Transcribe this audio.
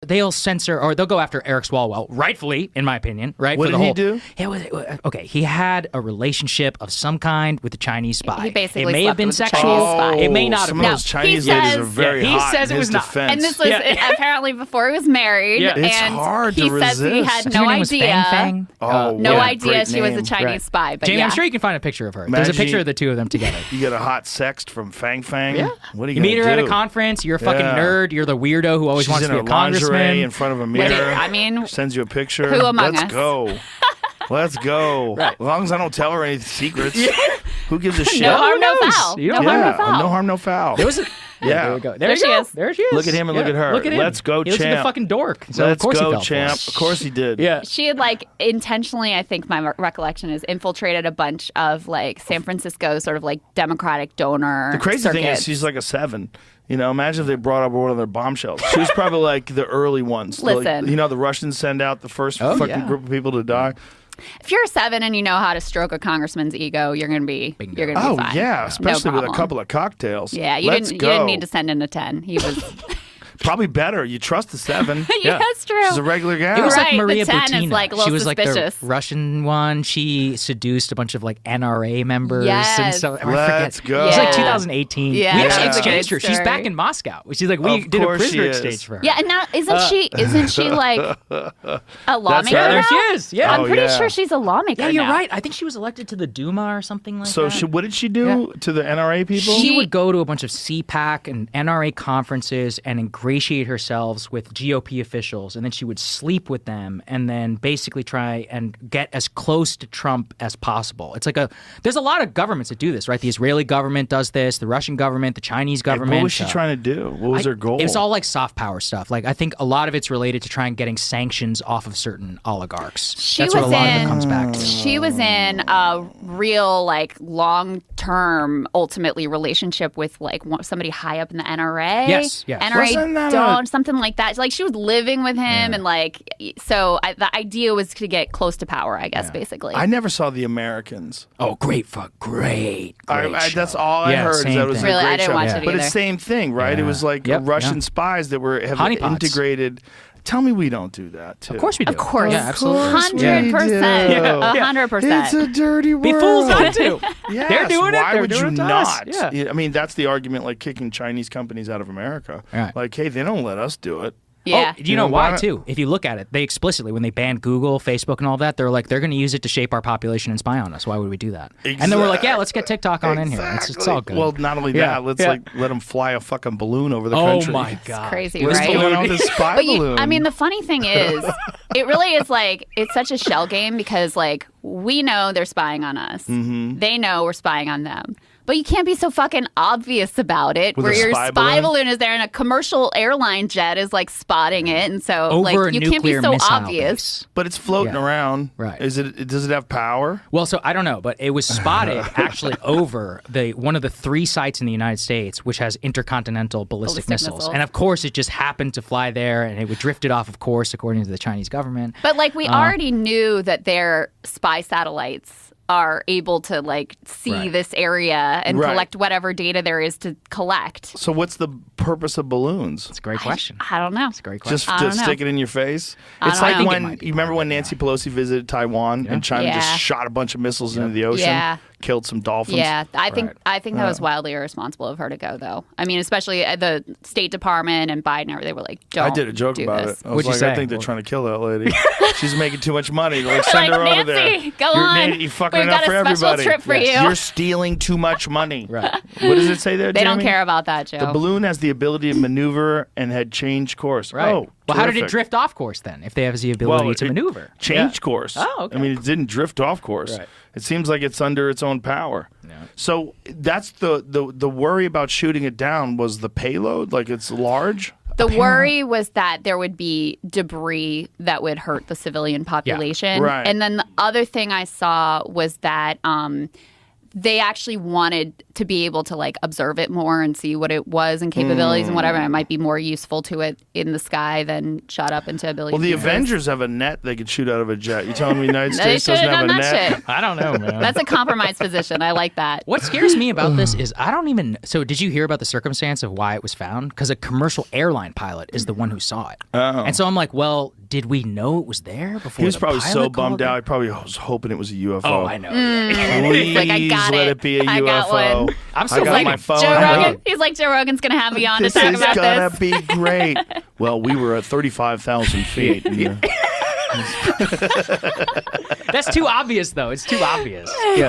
they'll censor or they'll go after Eric Swalwell, rightfully, in my opinion, right? What did he do? Okay, he had a relationship of some kind with a Chinese spy. He basically it may slept have been with a sexual. Chinese spy. It may not have Some been. of those Chinese ladies are very he hot. says in it his was not. defense. And this was apparently before he was married. Yeah. It's and hard to he says he resist. had Her no name was idea. Fang Fang. Oh, No yeah, idea great she was a name. Chinese Right. spy. But Jamie, yeah. I'm sure you can find a picture of her. There's a Imagine picture you- of the two of them together. You get a hot sext from Fang Fang. Yeah. What are you You meet her gonna at do? a conference. You're a fucking Yeah. nerd. You're the weirdo who always She's wants in to be her a congressman. lingerie in front of a mirror. I mean, Sends you a picture. who among Let's us? go. Let's go. Right. As long as I don't tell her any secrets. Who gives a shit? no harm, no knows? foul. You No don't harm, no Yeah, foul. no harm, no foul. There was a, Yeah. There we go. There you she go. is. There she is. Look at him and look at her. Look at him. Let's go, He looks like a champ. fucking dork. So Let's of course he go, fell for champ. it. Of course he did. Yeah. She had intentionally, I think my recollection is, infiltrated a bunch of San Francisco sort of Democratic donor. The crazy thing is circuits. she's like a 7. You know, imagine if they brought up one of their bombshells. She was probably like the early ones. Listen. You know, the Russians send out the first fucking group of people to die. If you're a 7 and you know how to stroke a congressman's ego, you're gonna be Oh, fine. yeah, especially No with a problem. couple of cocktails. Yeah, you Let's didn't go. need to send in a 10. He was Probably better. You trust the 7. yeah, that's true. She's a regular gal. It was Right, like Maria the 10 is, Butina. a little She was suspicious. like the Russian one. She seduced a bunch of NRA members and Yes. so I Let's forget. go. It was like Yeah. 2018. Yeah. We Yeah. actually That's a exchanged her. great She's story. back in Moscow. She's like, we Of did a course prisoner she is. exchange for her. Yeah, and now isn't she like a lawmaker? right. There now? she is. Yeah. I'm Oh, pretty yeah. sure she's a lawmaker. Yeah, you're now. right. I think she was elected to the Duma or something like So that. what did she do to the NRA people? She would go to a bunch of CPAC and NRA conferences and ingratiate herself with GOP officials, and then she would sleep with them and then basically try and get as close to Trump as possible. It's there's a lot of governments that do this, right? The Israeli government does this, the Russian government, the Chinese government. What was she trying to do? What was her goal? It was all soft power stuff. I think a lot of it's related to trying getting sanctions off of certain oligarchs. That's what a lot of it comes back to. She was in a real long-term, ultimately relationship with somebody high up in the NRA. Yes. NRA Wasn't that don't something like that. She was living with him, and the idea was to get close to power, I guess, basically. I never saw The Americans. Oh, great show. That's all I heard. Is same that it was thing. Really, a great I didn't show. watch it But either. it's same thing, right? It was Russian spies that were Honeypots. integrated. Tell me we don't do that too. Of course we do. Of course. Yeah, absolutely. 100%. Yeah. 100%. It's a dirty world. Be fools not to. Yes, They're doing it. Why They're would doing you it to not? us. Yeah. I mean, that's the argument, kicking Chinese companies out of America. Right. Hey, they don't let us do it. Yeah. Oh, you know why too? If you look at it, they explicitly, when they banned Google, Facebook, and all that, they're going to use it to shape our population and spy on us. Why would we do that? And then we're like, yeah, let's get TikTok on in here. It's all good. Well, not only that, let's let them fly a fucking balloon over the country. Oh my god, crazy, What's right? going on with this spy balloon? I mean, the funny thing is, it really is it's such a shell game because we know they're spying on us. Mm-hmm. They know we're spying on them. But you can't be so fucking obvious about it, With where a your spy spy balloon? balloon is there and a commercial airline jet is spotting it, and so over a you can't be nuclear so missile obvious. base. But it's floating around. Right. Does it have power? Well, so I don't know, but it was spotted actually over one of the 3 sites in the United States which has intercontinental ballistic missiles. And of course, it just happened to fly there, and it drifted off, of course, according to the Chinese government. But we already knew that their spy satellites are able to see this area and collect whatever data there is to collect. So what's the purpose of balloons? It's a great question. I don't know. It's a great question. Just to stick it in your face? It's like when you remember when Nancy Pelosi visited Taiwan and China just shot a bunch of missiles into the ocean, killed some dolphins. Yeah, I think that was wildly irresponsible of her to go, though. I mean, especially the State Department and Biden, they were like, "Don't." I did a joke do about this. it. I was What'd you like, say? I think they're trying to kill that lady. She's making too much money. Send her over there. Nancy, go on. You're fucking We've it up got for a special everybody. trip for you. You're stealing too much money. Right. What does it say there, They don't Jamie? care about that, Joe. The balloon has the ability to maneuver and had changed course. Right. Oh, well, how did it terrific. drift off course then? If they have the ability to it maneuver, changed course. Oh, okay. I mean, it didn't drift off course. Right. It seems like it's under its own power. Yeah. So that's the worry about shooting it down was the payload. It's large. The worry was that there would be debris that would hurt the civilian population. right. And then the other thing I saw was that they actually wanted to be able to like observe it more and see what it was and capabilities and whatever. And it might be more useful to it in the sky than shot up into a billion. Well, the pieces. Avengers have a net they could shoot out of a jet. You telling me the United States doesn't have a net? Shit. I don't know, man. That's a compromise position. I like that. What scares me about this is I don't even. So, did you hear about the circumstance of why it was found? Because a commercial airline pilot is the one who saw it. Oh. And so I'm like, well, did we know it was there before? He was probably so bummed out. He probably was hoping it was a UFO. Oh, I know. Please like, I got let it be a UFO. I'm still got like my phone. Joe Rogan. He's like, Joe Rogan's going to have me on to talk about this. This is going to be great. Well, we were at 35,000 feet. That's too obvious, though. It's too obvious. Yeah.